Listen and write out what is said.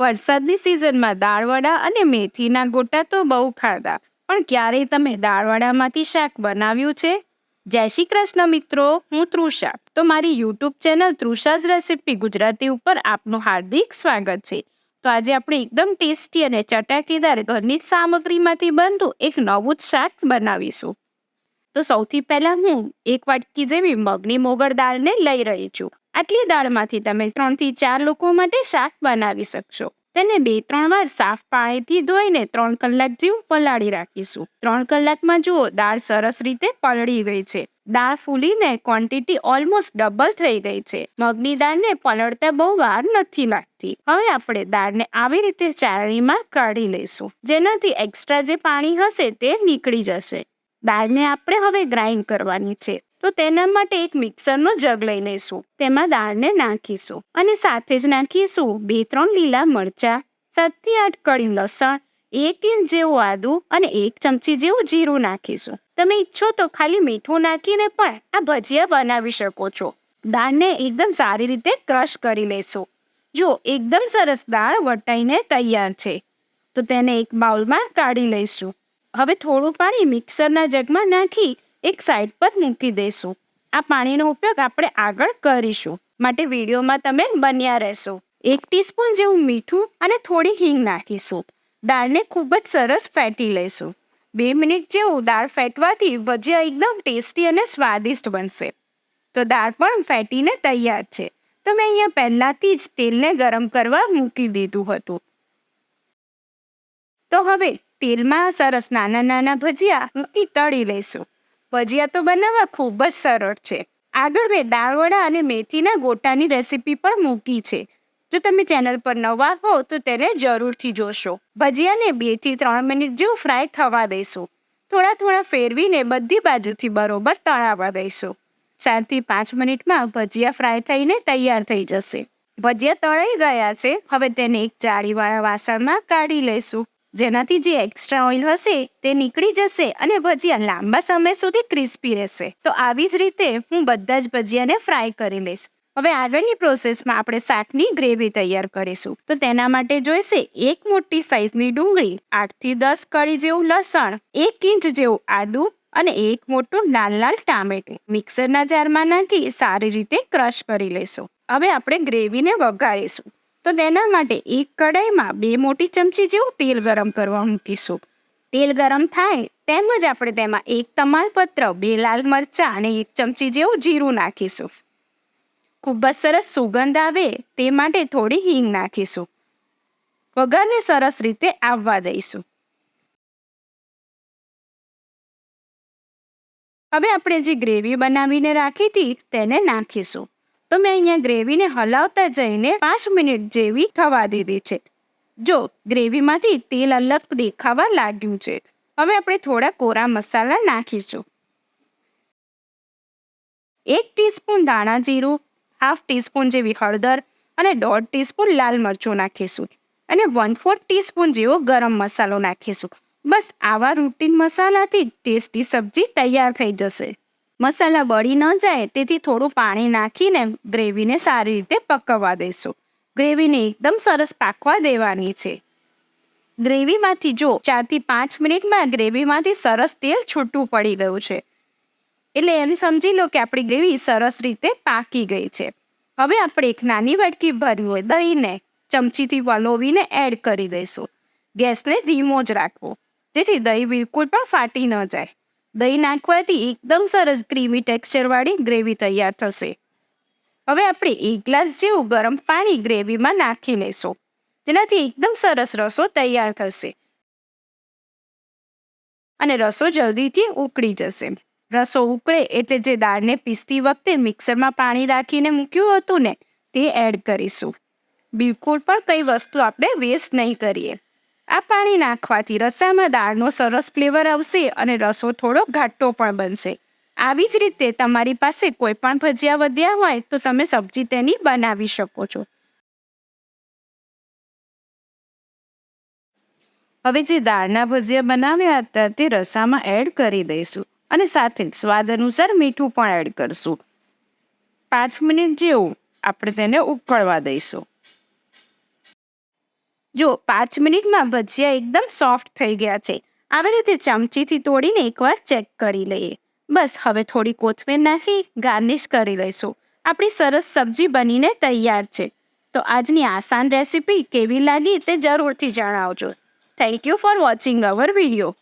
વરસાદની સિઝનમાં દાળવડા અને મેથીના ગોટા તો બહુ ખાધા, પણ ક્યારેય તમે દાળવડામાંથી શાક બનાવ્યું છે? જય શ્રી કૃષ્ણ મિત્રો, હું તૃષા. તો મારી યુટ્યુબ ચેનલ તૃષાઝ રેસીપી ગુજરાતી ઉપર આપનું હાર્દિક સ્વાગત છે. તો આજે આપણે એકદમ ટેસ્ટી અને ચટાકેદાર ઘરની જ સામગ્રીમાંથી બનતું એક નવું જ શાક બનાવીશું. તો સૌથી પહેલા હું 1 વાટકી જેવી મગની મોગર દાળને લઈ રહી છું. આટલી દાળમાંથી તમે 3 થી 4 લોકો માટે શાક બનાવી શકશો. તેને 2-3 વાર સાફ પાણીથી ધોઈને 3 કલાક જેવું પલાળી રાખીશું. 3 કલાકમાં જુઓ દાળ સરસ રીતે પલળી ગઈ છે. દાળ ફૂલીને ક્વોન્ટિટી ઓલમોસ્ટ ડબલ થઈ ગઈ છે. મગની દાળને પલળતા બહુ વાર નથી લાગતી. હવે આપણે દાળને આવી રીતે ચાળણીમાં કાઢી લઈશું, જેનાથી એક્સ્ટ્રા જે પાણી હશે તે નીકળી જશે. દાળને આપણે હવે ગ્રાઇન્ડ કરવાની છે, તો તેના માટે એક મિક્સરનો જગ લઈ લઈશું. તેમાં દાળને નાખીશું અને સાથે જ નાખીશું 2-3 લીલા મરચા, 7 થી 8 કળી લસણ, 1 ઇંચ જેવું આદું અને 1 ચમચી જેવું જીરું નાખીશું. તમે ઈચ્છો તો ખાલી મીઠું નાખીને પણ આ ભજીયા બનાવી શકો છો. દાળને એકદમ સારી રીતે ક્રશ કરી લઈશું. જો એકદમ સરસ દાળ વટાઈને તૈયાર છે, તો તેને એક બાઉલમાં કાઢી લઈશું. હવે થોડું પાણી મિક્સરના જગમાં નાખી એક સાઈડ પર મૂકી દઈશું. આ પાણીનો ઉપયોગ આપણે આગળ કરીશું, માટે વિડીયોમાં તમે બન્યા રહેશો. 1 ટીસ્પૂન જેવું મીઠું અને થોડી હિંગ નાખીશું. દાળને ખૂબ જ સરસ ફેટી લઈશું. 2 મિનિટ જેવું દાળ ફેટવાથી ભજીયા એકદમ ટેસ્ટી અને સ્વાદિષ્ટ બનશે. તો દાળ પણ ફેટીને તૈયાર છે. તો મેં અહીંયા પહેલાથી જ તેલને ગરમ કરવા મૂકી દીધું હતું. તો હવે તેલમાં સરસ નાના નાના ભજીયા મૂકી તળી લઈશું. ભજીયા તો બનાવવા ખૂબ જ સરળ છે. આગળ મેં દાળવડા અને મેથીના ગોટાની રેસીપી પણ મૂકી છે. જો તમે ચેનલ પર નવા હો તો તેને જરૂરથી જોશો. ભજીયાને 2 થી 3 મિનિટ જેવું ફ્રાય થવા દઈશું. થોડા ફેરવીને બધી બાજુથી બરોબર તળાવવા દઈશું. 4 થી 5 મિનિટમાં ભજીયા ફ્રાય થઈને તૈયાર થઈ જશે. ભજીયા તળાઈ ગયા છે. હવે તેને એક જાળીવાળા વાસણમાં કાઢી લઈશું, જેનાથી જે એક્સ્ટ્રા ઓઇલ હશે તે નીકળી જશે અને ભજીયા લાંબા સમય સુધી ક્રિસ્પી રહેશે. તો આવી જ રીતે હું બધા જ ભજીયાને ફ્રાય કરી લઈશ. હવે આગળની પ્રોસેસમાં આપણે શાકની ગ્રેવી તૈયાર કરીશું. તો તેના માટે જોઈશે 1 મોટી સાઈઝની ડુંગળી, 8 થી 10 કળી જેવું લસણ, 1 ઇંચ જેવું આદું અને 1 મોટું લાલ ટામેટું મિક્સરના જારમાં નાખી સારી રીતે ક્રશ કરી લઈશું. હવે આપણે ગ્રેવીને વઘારીશું. તો તેના માટે એક કડાઈમાં 2 મોટી ચમચી જેવું તેલ ગરમ કરવા મૂકીશું. તેલ ગરમ થાય તેમ જ આપણે તેમાં 1 તમાલપત્ર, 2 લાલ મરચાં અને 1 ચમચી જેવું જીરું નાખીશું. ખૂબ જ સરસ સુગંધ આવે તે માટે થોડી હિંગ નાખીશું. વઘારને સરસ રીતે આવવા દઈશું. હવે આપણે જે ગ્રેવી બનાવીને રાખી હતી તેને નાખીશું. તો મેં અહીંયા ગ્રેવીને હલાવતા જઈને 5 મિનિટ જેવી થવા દીધી છે. જો ગ્રેવીમાંથી તેલ અલગ દેખાવા લાગ્યું છે, હવે આપણે થોડા કોરા મસાલા નાખીશું. 1 ટીસ્પૂન ધાણા જીરું, 1/2 ટીસ્પૂન જેવી હળદર અને 1/2 ટીસ્પૂન લાલ મરચું નાખીશું અને 1/4 ટીસ્પૂન જેવો ગરમ મસાલો નાખીશું. બસ આવા રૂટીન મસાલાથી ટેસ્ટી સબ્જી તૈયાર થઈ જશે. મસાલા બળી ન જાય તેથી થોડું પાણી નાખીને ગ્રેવીને સારી રીતે પકવવા દઈશું. ગ્રેવીને એકદમ સરસ પાકવા દેવાની છે. ગ્રેવીમાંથી જો 4 થી 5 મિનિટમાં ગ્રેવીમાંથી સરસ તેલ છૂટું પડી ગયું છે, એટલે એમ સમજી લો કે આપણી ગ્રેવી સરસ રીતે પાકી ગઈ છે. હવે આપણે એક નાની વાટકી ભરી હોય દહીંને ચમચીથી વલોવીને એડ કરી દઈશું. ગેસને ધીમો જ રાખવો, જેથી દહીં બિલકુલ પણ ફાટી ન જાય. દહીં નાખવાથી એકદમ સરસ ક્રીમી ટેક્સચરવાળી ગ્રેવી તૈયાર થશે. હવે આપણે 1 ગ્લાસ જેવું ગરમ પાણી ગ્રેવીમાં નાખી લઈશું, જેનાથી એકદમ સરસ રસો તૈયાર થશે અને રસો જલ્દીથી ઉકળી જશે. રસો ઉકળે એટલે જે દાળને પીસતી વખતે મિક્સરમાં પાણી રાખીને મૂક્યું હતું ને તે એડ કરીશું. બિલકુલ પણ કઈ વસ્તુ આપણે વેસ્ટ નહીં કરીએ. આ પાણી નાખવાથી રસામાં દાળનો સરસ ફ્લેવર આવશે અને રસો થોડો ઘાટો પણ બનશે. આવી જ રીતે તમારી પાસે કોઈ પણ ભજીયા વધ્યા હોય તો તમે સબ્જી તેની બનાવી શકો છો. હવે જે દાળના ભજીયા બનાવ્યા હતા તે રસામાં એડ કરી દઈશું અને સાથે સ્વાદ અનુસાર મીઠું પણ એડ કરશું. 5 મિનિટ જેવું આપણે તેને ઉકળવા દઈશું. જો 5 મિનિટમાં ભજીયા એકદમ સોફ્ટ થઈ ગયા છે. આવી રીતે ચમચીથી તોડીને એકવાર ચેક કરી લઈએ. બસ હવે થોડી કોથમીર નાખી ગાર્નિશ કરી લઈશું. આપણી સરસ સબ્જી બનીને તૈયાર છે. તો આજની આસાન રેસીપી કેવી લાગી તે જરૂરથી જણાવજો. Thank you for watching hour video.